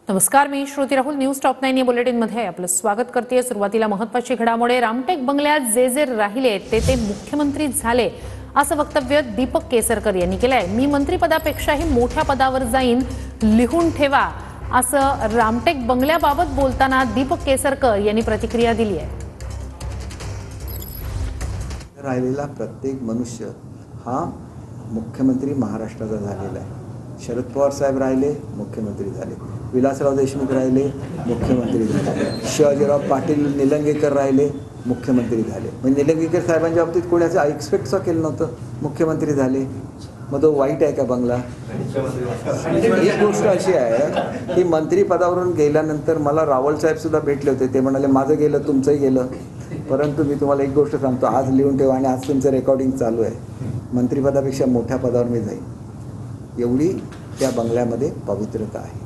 नमस्कार, मी Shruti Rahul. News top 9 या बुलेटिनमध्ये आपलं स्वागत करते. सुरुवातीला महत्त्वाची घडामोड. रामटेक बंगल्यात जे राहिले ते मुख्यमंत्री झाले असं वक्तव्य दीपक केसरकर यांनी केलंय. मी मंत्रिपदापेक्षाही मोठ्या पदावर जाईन, लिहून ठेवा, असं रामटेक बंगल्याबाबत बोलताना दीपक केसरकर यांनी प्रतिक्रिया दिली आहे. राहिलेला प्रत्येक मनुष्य हा मुख्यमंत्री महाराष्ट्राचा झालेला आहे. शरद पवार साहेब राहिले, मुख्यमंत्री झाले. विलासराव देशमुख राहिले, मुख्यमंत्री झाले. शिवाजीराव पाटील निलंगेकर राहिले, मुख्यमंत्री झाले. म्हणजे निलंगेकर साहेबांच्या बाबतीत कोणी असं एक्सपेक्टच केलं नव्हतं, मुख्यमंत्री झाले. मग तो वाईट आहे का बंगला? एक गोष्ट अशी आहे की मंत्रिपदावरून गेल्यानंतर मला रावल साहेब सुद्धा भेटले होते. ते म्हणाले माझं गेलं, तुमचंही गेलं. परंतु मी तुम्हाला एक गोष्ट सांगतो, आज लिहून ठेवा आणि आज तुमचं रेकॉर्डिंग चालू आहे. मंत्रिपदापेक्षा मोठ्या पदावर मी जाईन, एवढी त्या बंगल्यामध्ये पवित्रता आहे.